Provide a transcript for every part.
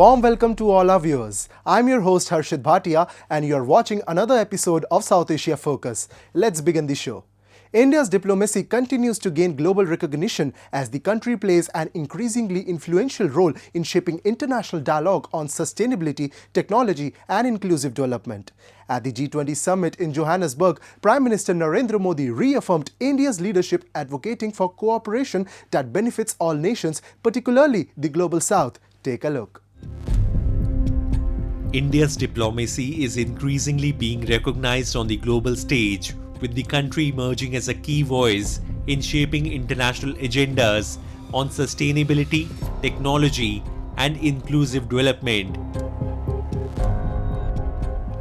warm welcome to all our viewers. I'm your host Harshit Bhatia and you're watching another episode of South Asia Focus. Let's begin the show. India's diplomacy continues to gain global recognition as the country plays an increasingly influential role in shaping international dialogue on sustainability, technology and inclusive development. At the G20 Summit in Johannesburg, Prime Minister Narendra Modi reaffirmed India's leadership advocating for cooperation that benefits all nations, particularly the Global South. Take a look. India's diplomacy is increasingly being recognized on the global stage, with the country emerging as a key voice in shaping international agendas on sustainability, technology, and inclusive development.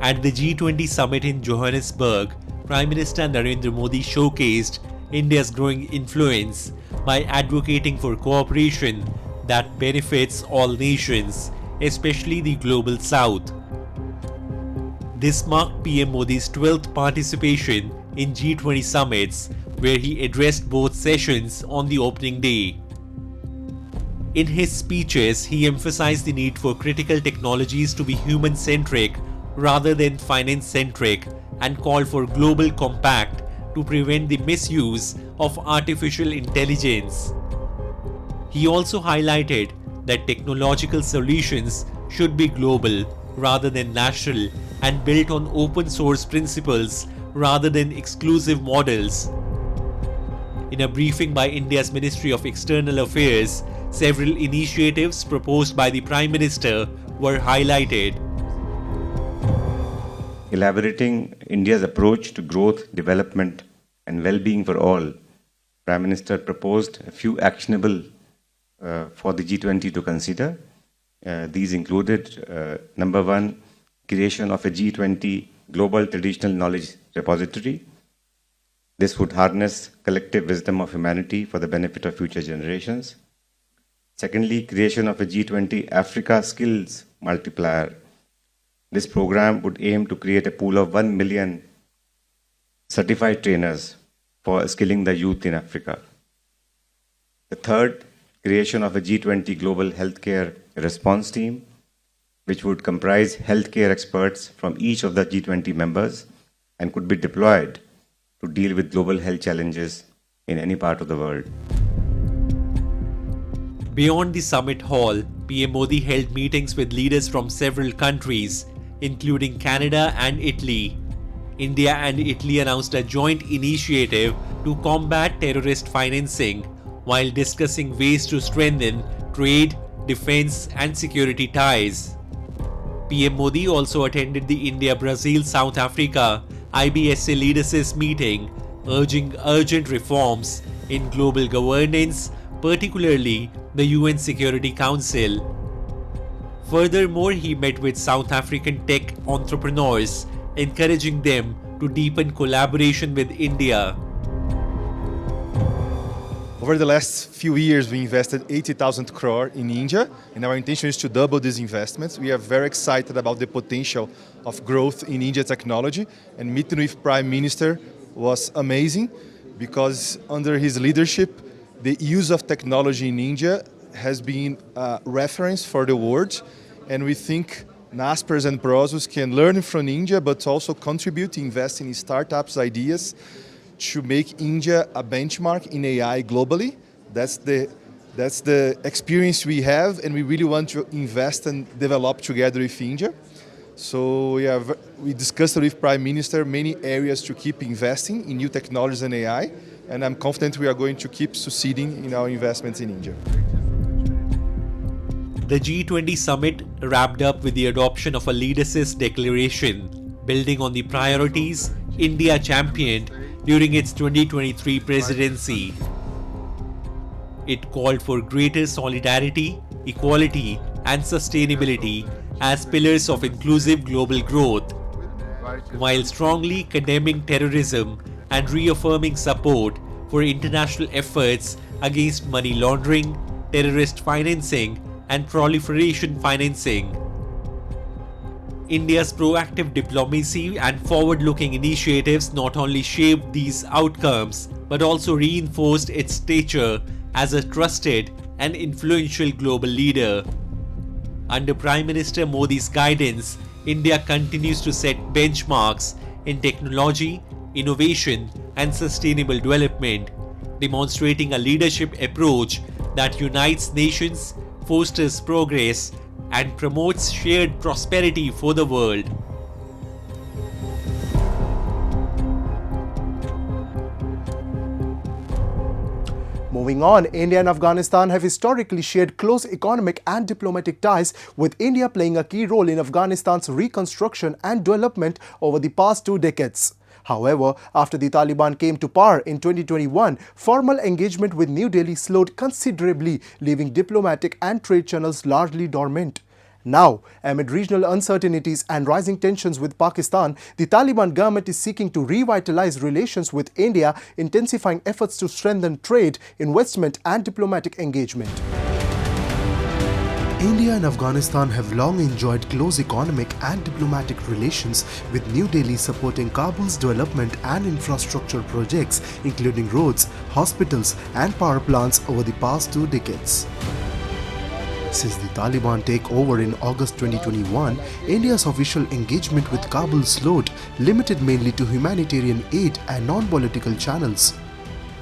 At the G20 Summit in Johannesburg, Prime Minister Narendra Modi showcased India's growing influence by advocating for cooperation that benefits all nations, especially the Global South. This marked PM Modi's 12th participation in G20 summits, where he addressed both sessions on the opening day. In his speeches, he emphasized the need for critical technologies to be human-centric rather than finance-centric and called for global compact to prevent the misuse of artificial intelligence. He also highlighted that technological solutions should be global rather than national and built on open source principles rather than exclusive models. In a briefing by India's Ministry of External Affairs, several initiatives proposed by the Prime Minister were highlighted. Elaborating India's approach to growth, development and well-being for all, Prime Minister proposed a few actionable for the G20 to consider. These included, number one, creation of a G20 Global Traditional Knowledge Repository. This would harness collective wisdom of humanity for the benefit of future generations. Secondly, creation of a G20 Africa Skills Multiplier. This program would aim to create a pool of 1 million certified trainers for skilling the youth in Africa. The third, creation of a G20 Global Healthcare Response Team, which would comprise healthcare experts from each of the G20 members and could be deployed to deal with global health challenges in any part of the world. Beyond the summit hall, PM Modi held meetings with leaders from several countries, including Canada and Italy. India and Italy announced a joint initiative to combat terrorist financing while discussing ways to strengthen trade, defense, and security ties. PM Modi also attended the India-Brazil-South Africa IBSA leaders' meeting, urging urgent reforms in global governance, particularly the UN Security Council. Furthermore, he met with South African tech entrepreneurs, encouraging them to deepen collaboration with India. Over the last few years, we invested 80,000 crore in India, and our intention is to double these investments. We are very excited about the potential of growth in India technology, and meeting with Prime Minister was amazing because under his leadership, the use of technology in India has been a reference for the world, and we think Naspers and Prosus can learn from India, but also contribute to invest in startups' ideas to make India a benchmark in AI globally. That's the experience we have, and we really want to invest and develop together with India. So we discussed with Prime Minister many areas to keep investing in new technologies and AI, and I'm confident we are going to keep succeeding in our investments in India. The G20 summit wrapped up with the adoption of a leaders' declaration, building on the priorities India championed during its 2023 presidency. It called for greater solidarity, equality, and sustainability as pillars of inclusive global growth, while strongly condemning terrorism and reaffirming support for international efforts against money laundering, terrorist financing, and proliferation financing. India's proactive diplomacy and forward-looking initiatives not only shaped these outcomes, but also reinforced its stature as a trusted and influential global leader. Under Prime Minister Modi's guidance, India continues to set benchmarks in technology, innovation, and sustainable development, demonstrating a leadership approach that unites nations, fosters progress, and promotes shared prosperity for the world. Moving on, India and Afghanistan have historically shared close economic and diplomatic ties, with India playing a key role in Afghanistan's reconstruction and development over the past 2 decades. However, after the Taliban came to power in 2021, formal engagement with New Delhi slowed considerably, leaving diplomatic and trade channels largely dormant. Now, amid regional uncertainties and rising tensions with Pakistan, the Taliban government is seeking to revitalize relations with India, intensifying efforts to strengthen trade, investment and diplomatic engagement. India and Afghanistan have long enjoyed close economic and diplomatic relations, with New Delhi supporting Kabul's development and infrastructure projects, including roads, hospitals and power plants over the past 2 decades. Since the Taliban takeover in August 2021, India's official engagement with Kabul slowed, limited mainly to humanitarian aid and non-political channels.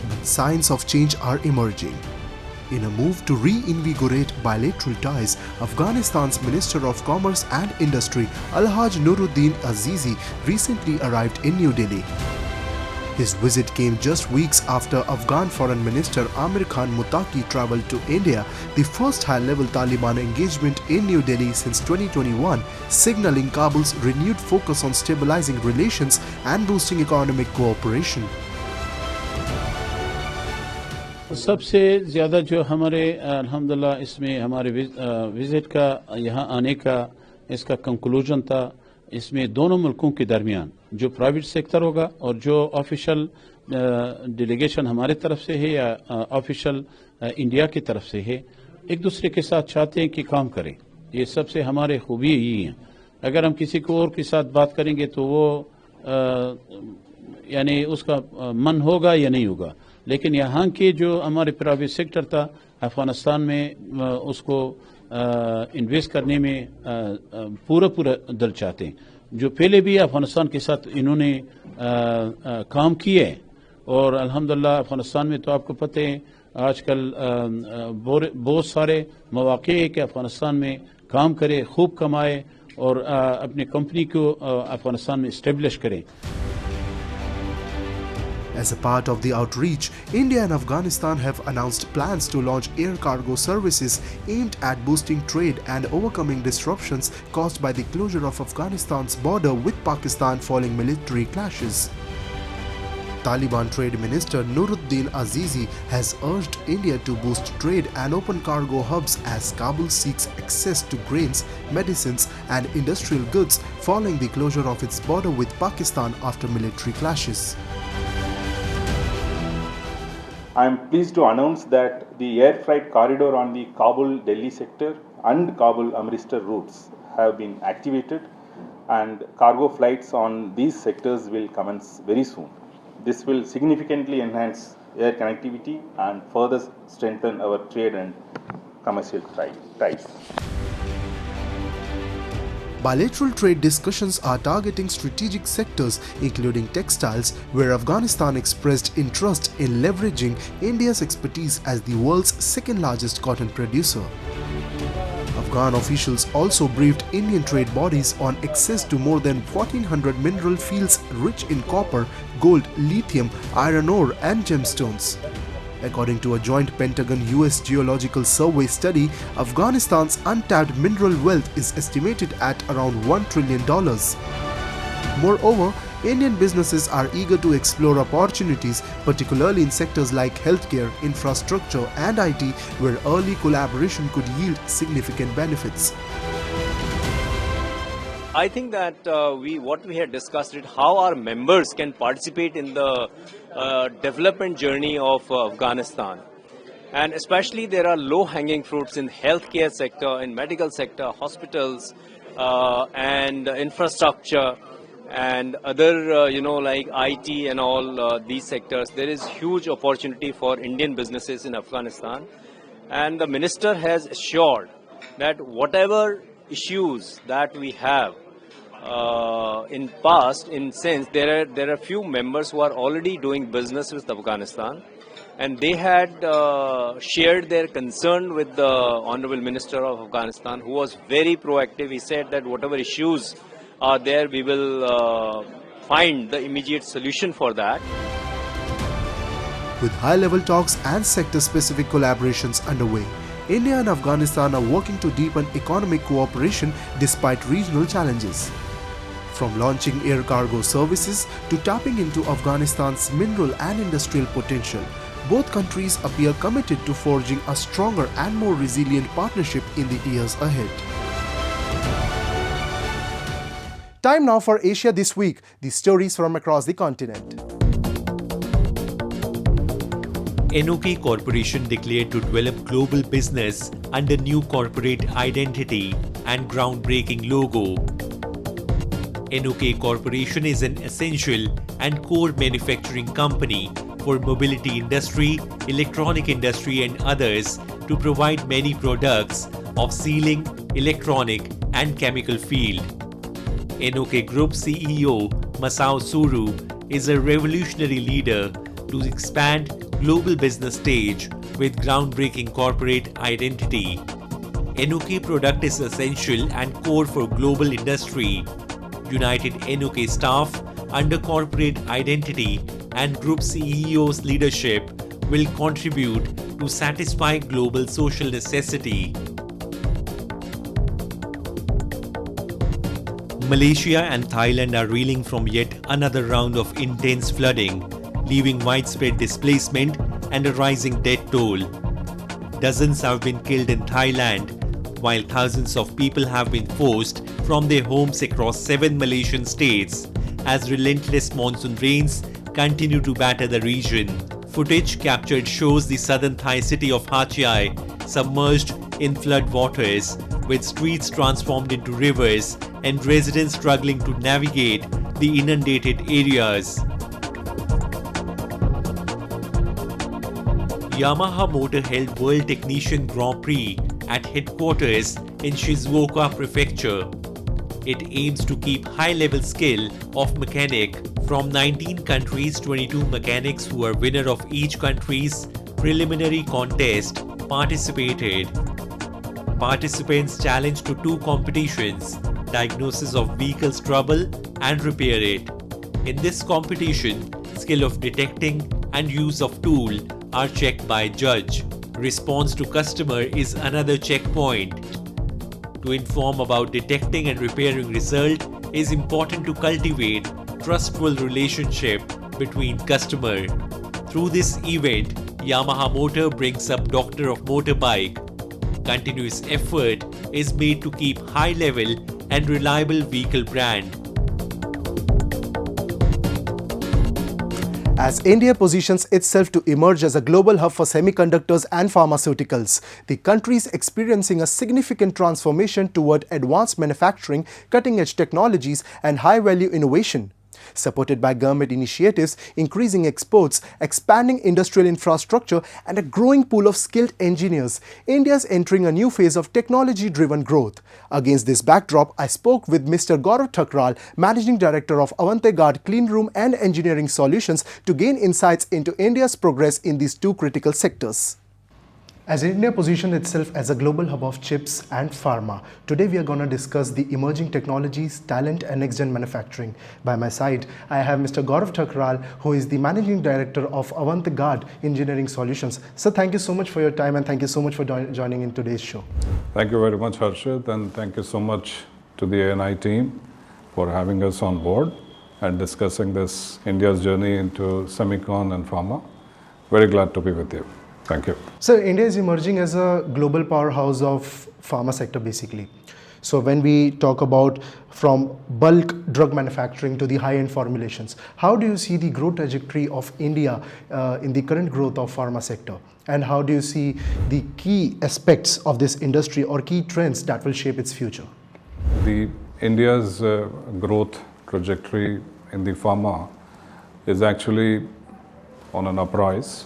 But signs of change are emerging. In a move to reinvigorate bilateral ties, Afghanistan's Minister of Commerce and Industry Alhaj Nuruddin Azizi recently arrived in New Delhi. His visit came just weeks after Afghan Foreign Minister Amir Khan Muttaqi travelled to India, the first high-level Taliban engagement in New Delhi since 2021, signalling Kabul's renewed focus on stabilizing relations and boosting economic cooperation. सबसे ज़्यादा जो हमारे अल्हम्दुलिल्लाह इसमें हमारे visit का यहाँ आने का इसका कंक्लूजन था, इसमें दोनों मुल्कों के दरमियान जो प्राइवेट सेक्टर होगा और जो ऑफिशियल डेलीगेशन हमारे तरफ से है या ऑफिशियल इंडिया की तरफ से है, एक दूसरे के साथ चाहते हैं कि काम करें। ये सबसे हमारे खूबी यही है। अगर हम किसी को और के साथ बात करेंगे तो वो यानी उसका मन होगा या नहीं होगा, लेकिन यहाँ के जो हमारे प्राइवेट सेक्टर था अफगानिस्तान में उसको इन्वेस्ट करने में पूरा दिल चाहते हैं। जो पहले भी अफगानिस्तान के साथ इन्होंने काम किए और अल्हम्दुलिल्लाह अफगानिस्तान में तो आपको पता है आजकल बहुत सारे मौके हैं कि अफगानिस्तान में काम करे, खूब कमाए और अपनी कंपनी को अफगानिस्तान में इस्टेब्लिश करें। As a part of the outreach, India and Afghanistan have announced plans to launch air cargo services aimed at boosting trade and overcoming disruptions caused by the closure of Afghanistan's border with Pakistan following military clashes. Taliban Trade Minister Nuruddin Azizi has urged India to boost trade and open cargo hubs as Kabul seeks access to grains, medicines and industrial goods following the closure of its border with Pakistan after military clashes. I am pleased to announce that the air freight corridor on the Kabul-Delhi sector and Kabul-Amritsar routes have been activated, and cargo flights on these sectors will commence very soon. This will significantly enhance air connectivity and further strengthen our trade and commercial ties. Bilateral trade discussions are targeting strategic sectors including textiles, where Afghanistan expressed interest in leveraging India's expertise as the world's second-largest cotton producer. Afghan officials also briefed Indian trade bodies on access to more than 1,400 mineral fields rich in copper, gold, lithium, iron ore and gemstones. According to a joint Pentagon-US Geological Survey study, Afghanistan's untapped mineral wealth is estimated at around $1 trillion. Moreover, Indian businesses are eager to explore opportunities, particularly in sectors like healthcare, infrastructure and IT, where early collaboration could yield significant benefits. I think that what we had discussed is how our members can participate in the development journey of Afghanistan. And especially there are low-hanging fruits in healthcare sector, in medical sector, hospitals and infrastructure and other, like IT and all these sectors. There is huge opportunity for Indian businesses in Afghanistan. And the minister has assured that whatever issues that we have in past, in sense there are few members who are already doing business with Afghanistan, and they had shared their concern with the Honorable Minister of Afghanistan, who was very proactive. He said that whatever issues are there, we will find the immediate solution for that. With high-level talks and sector-specific collaborations underway, India and Afghanistan are working to deepen economic cooperation despite regional challenges. From launching air cargo services to tapping into Afghanistan's mineral and industrial potential, both countries appear committed to forging a stronger and more resilient partnership in the years ahead. Time now for Asia This Week, the stories from across the continent. NOK Corporation declared to develop global business under new corporate identity and groundbreaking logo. NOK Corporation is an essential and core manufacturing company for mobility industry, electronic industry and others to provide many products of sealing, electronic and chemical field. NOK Group CEO Masao Suru is a revolutionary leader to expand global business stage with groundbreaking corporate identity. NOK product is essential and core for global industry. United NOK staff under corporate identity and group CEO's leadership will contribute to satisfy global social necessity. Malaysia and Thailand are reeling from yet another round of intense flooding, leaving widespread displacement and a rising death toll. Dozens have been killed in Thailand, while thousands of people have been forced from their homes across 7 Malaysian states as relentless monsoon rains continue to batter the region. Footage captured shows the southern Thai city of Hatayai submerged in flood waters, with streets transformed into rivers and residents struggling to navigate the inundated areas. Yamaha Motor held World Technician Grand Prix at headquarters in Shizuoka Prefecture. It aims to keep high-level skill of mechanic from 19 countries. 22 mechanics who are winner of each country's preliminary contest participated. Participants challenged to 2 competitions: diagnosis of vehicle's trouble and repair it. In this competition, skill of detecting and use of tool are checked by judge. Response to customer is another checkpoint. To inform about detecting and repairing result is important to cultivate trustful relationship between customer. Through this event, Yamaha Motor brings up Doctor of Motorbike. Continuous effort is made to keep high level and reliable vehicle brand. As India positions itself to emerge as a global hub for semiconductors and pharmaceuticals, the country is experiencing a significant transformation toward advanced manufacturing, cutting-edge technologies, and high-value innovation. Supported by government initiatives, increasing exports, expanding industrial infrastructure, and a growing pool of skilled engineers, India is entering a new phase of technology-driven growth. Against this backdrop, I spoke with Mr. Gaurav Thakral, Managing Director of Avante Clean Room and Engineering Solutions, to gain insights into India's progress in these 2 critical sectors. As India positions itself as a global hub of chips and pharma, today we are going to discuss the emerging technologies, talent and next-gen manufacturing. By my side, I have Mr. Gaurav Thakral, who is the Managing Director of Avante Engineering Solutions. Sir, thank you so much for your time and thank you so much for joining in today's show. Thank you very much, Harshit, and thank you so much to the ANI team for having us on board and discussing this India's journey into semicon and pharma. Very glad to be with you. Thank you. So India is emerging as a global powerhouse of pharma sector basically. So when we talk about from bulk drug manufacturing to the high-end formulations, how do you see the growth trajectory of India in the current growth of pharma sector? And how do you see the key aspects of this industry or key trends that will shape its future? The India's growth trajectory in the pharma is actually on an uprise.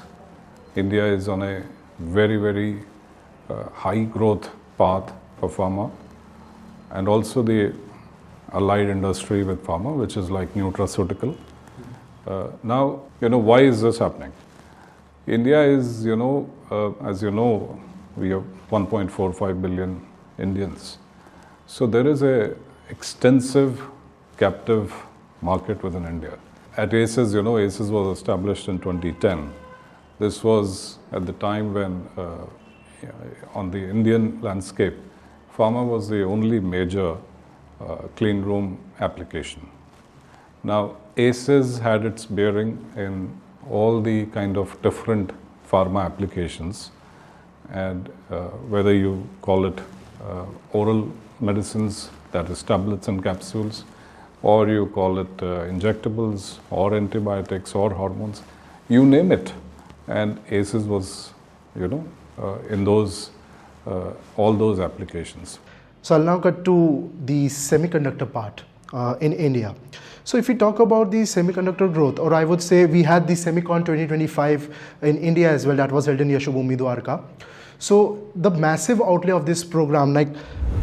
India is on a very, very high growth path for pharma. and also the allied industry with pharma, which is like nutraceutical. Now, why is this happening? India is, as you know, we have 1.45 billion Indians. So there is a extensive captive market within India. At ACES, ACES was established in 2010. This was at the time when, on the Indian landscape, pharma was the only major clean room application. Now, ACES had its bearing in all the kind of different pharma applications, and whether you call it oral medicines, that is tablets and capsules, or you call it injectables, or antibiotics, or hormones, you name it. And ACES was, in those, all those applications. So I'll now cut to the semiconductor part in India. So if we talk about the semiconductor growth, or I would say we had the Semicon 2025 in India as well, that was held in Yashobhoomi Dwarka. So the massive outlay of this program, like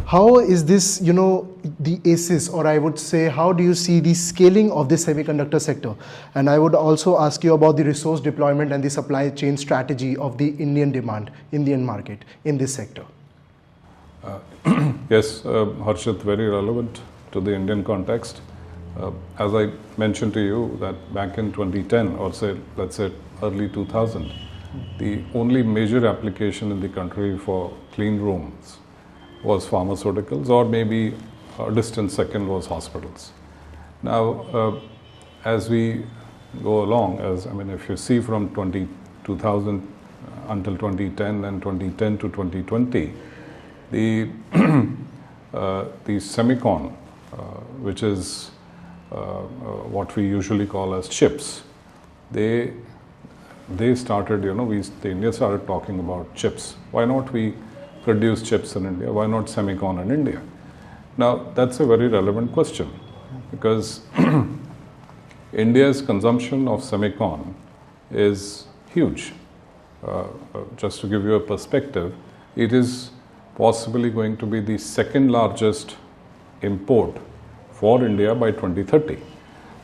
how is this, the ACES, or I would say, how do you see the scaling of the semiconductor sector? And I would also ask you about the resource deployment and the supply chain strategy of the Indian market in this sector. Yes, Harshit, very relevant to the Indian context. As I mentioned to you that back in 2010, or say, let's say early 2000, the only major application in the country for clean rooms was pharmaceuticals, or maybe a distant second was hospitals. Now, as we go along, if you see from 2000 until 2010 and 2010 to 2020, the semicon, which is what we usually call as chips, they started, India started talking about chips. Why not we produce chips in India? Why not semicon in India? Now, that's a very relevant question, because India's consumption of semicon is huge. Just to give you a perspective, it is possibly going to be the second largest import for India by 2030.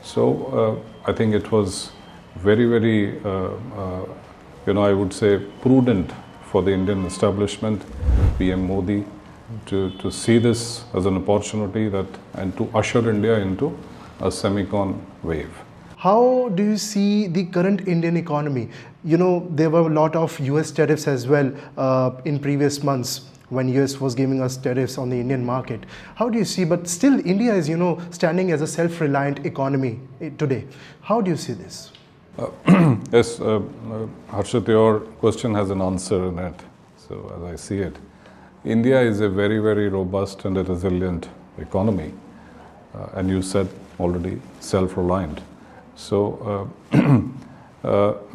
So I think it was very, very, I would say prudent for the Indian establishment, PM Modi, to see this as an opportunity and to usher India into a semicon wave. How do you see the current Indian economy? There were a lot of US tariffs as well in previous months, when US was giving us tariffs on the Indian market. How do you see, but still India is, standing as a self-reliant economy today. How do you see this? Yes, Harshit, your question has an answer in it. So as I see it, India is a very, very robust and a resilient economy. And you said already self-reliant. So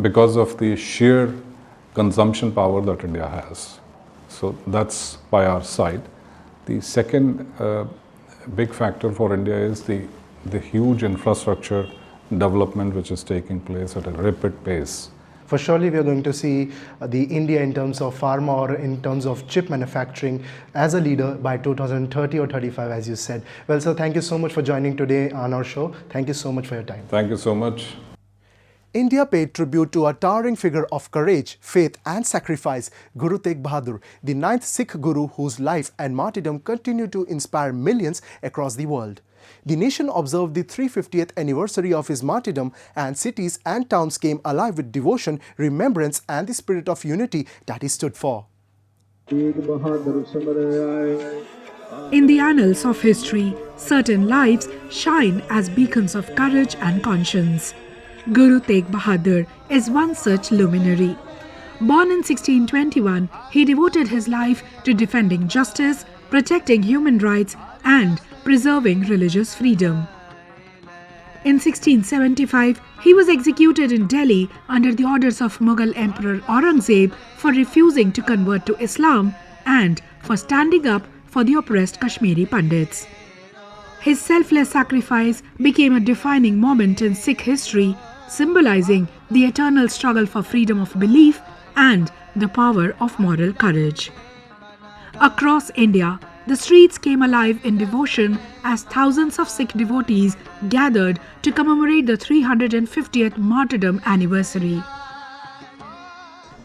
because of the sheer consumption power that India has. So that's by our side. The second big factor for India is the huge infrastructure development which is taking place at a rapid pace. For surely we are going to see the India in terms of pharma or in terms of chip manufacturing as a leader by 2030 or 35, as you said. Well, sir, thank you so much for joining today on our show. Thank you so much for your time. Thank you so much. India paid tribute to a towering figure of courage, faith and sacrifice, Guru Tegh Bahadur, the 9th Sikh Guru whose life and martyrdom continue to inspire millions across the world. The nation observed the 350th anniversary of his martyrdom, and cities and towns came alive with devotion, remembrance and the spirit of unity that he stood for. In the annals of history, certain lives shine as beacons of courage and conscience. Guru Tegh Bahadur is one such luminary. Born in 1621, he devoted his life to defending justice, protecting human rights and preserving religious freedom. In 1675, he was executed in Delhi under the orders of Mughal Emperor Aurangzeb for refusing to convert to Islam and for standing up for the oppressed Kashmiri Pandits. His selfless sacrifice became a defining moment in Sikh history, symbolizing the eternal struggle for freedom of belief and the power of moral courage. Across India, the streets came alive in devotion as thousands of Sikh devotees gathered to commemorate the 350th martyrdom anniversary.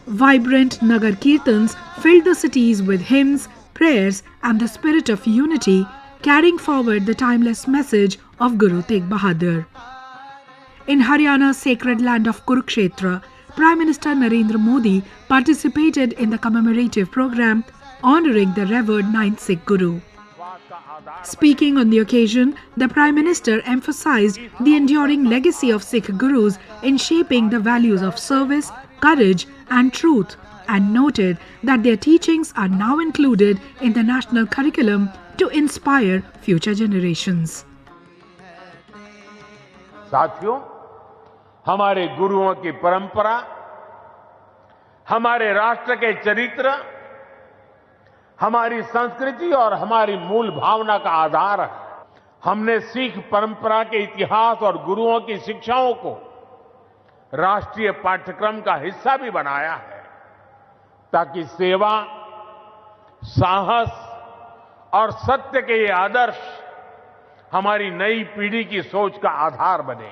Vibrant Nagar Kirtans filled the cities with hymns, prayers and the spirit of unity, carrying forward the timeless message of Guru Tegh Bahadur. In Haryana's sacred land of Kurukshetra, Prime Minister Narendra Modi participated in the commemorative program honouring the revered 9th Sikh Guru. Speaking on the occasion, the Prime Minister emphasised the enduring legacy of Sikh Gurus in shaping the values of service, courage and truth, and noted that their teachings are now included in the national curriculum to inspire future generations. साथियों, हमारे गुरुओं की परंपरा हमारे राष्ट्र के चरित्र, हमारी संस्कृति और हमारी मूल भावना का आधार है। हमने सिख परंपरा के इतिहास और गुरुओं की शिक्षाओं को राष्ट्रीय पाठ्यक्रम का हिस्सा भी बनाया है, ताकि सेवा, साहस और सत्य के ये आदर्श हमारी नई पीढ़ी की सोच का आधार बने।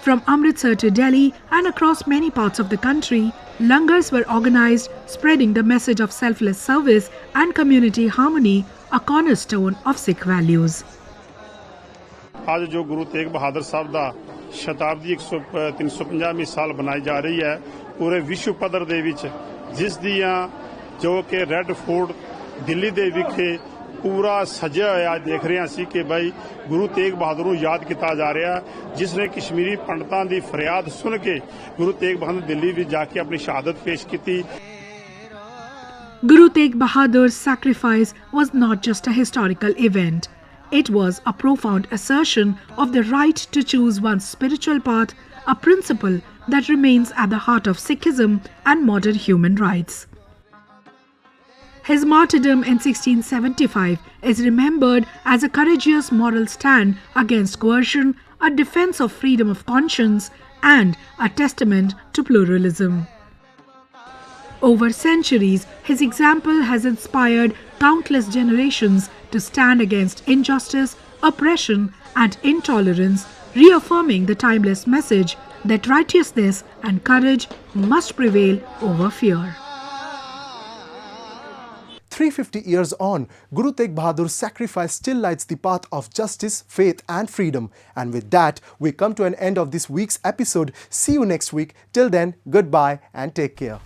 From Amritsar to Delhi and across many parts of the country, langars were organized, spreading the message of selfless service and community harmony, a cornerstone of Sikh values. आज जो गुरु तेग बहादुर साहब ਦਾ ਸ਼ਤਾਬਦੀ 350ਵੀਂ ਸਾਲ ਬਣਾਈ ਜਾ ਰਹੀ ਹੈ, ਪੂਰੇ ਵਿਸ਼ਵ ਪੱਧਰ ਦੇ ਵਿੱਚ ਜਿਸ ਦੀਆਂ ਜੋ ਕਿ ਰੈੱਡ ਫੋਰਟ ਦਿੱਲੀ ਦੇ ਵਿਖੇ ਪੂਰਾ ਸਜਿਆ ਹੋਇਆ ਦੇਖ ਰਹੇ ਸੀ ਕਿ ਭਾਈ ਗੁਰੂ ਤੇਗ ਬਹਾਦਰ ਨੂੰ ਯਾਦ ਕੀਤਾ ਜਾ ਰਿਹਾ, ਜਿਸ ਨੇ ਕਸ਼ਮੀਰੀ ਪੰਡਤਾਂ ਦੀ ਫਰਿਆਦ ਸੁਣ ਕੇ ਗੁਰੂ ਤੇਗ ਬਹਾਦਰ ਦਿੱਲੀ ਵਿੱਚ ਜਾ ਕੇ ਆਪਣੀ ਸ਼ਹਾਦਤ ਪੇਸ਼ ਕੀਤੀ। Guru Tegh Bahadur's sacrifice was not just a historical event. It was a profound assertion of the right to choose one's spiritual path, a principle that remains at the heart of Sikhism and modern human rights. His martyrdom in 1675 is remembered as a courageous moral stand against coercion, a defense of freedom of conscience, and a testament to pluralism. Over centuries, his example has inspired countless generations to stand against injustice, oppression, and intolerance, reaffirming the timeless message that righteousness and courage must prevail over fear. 350 years on, Guru Tegh Bahadur's sacrifice still lights the path of justice, faith and freedom. And with that, we come to an end of this week's episode. See you next week. Till then, goodbye and take care.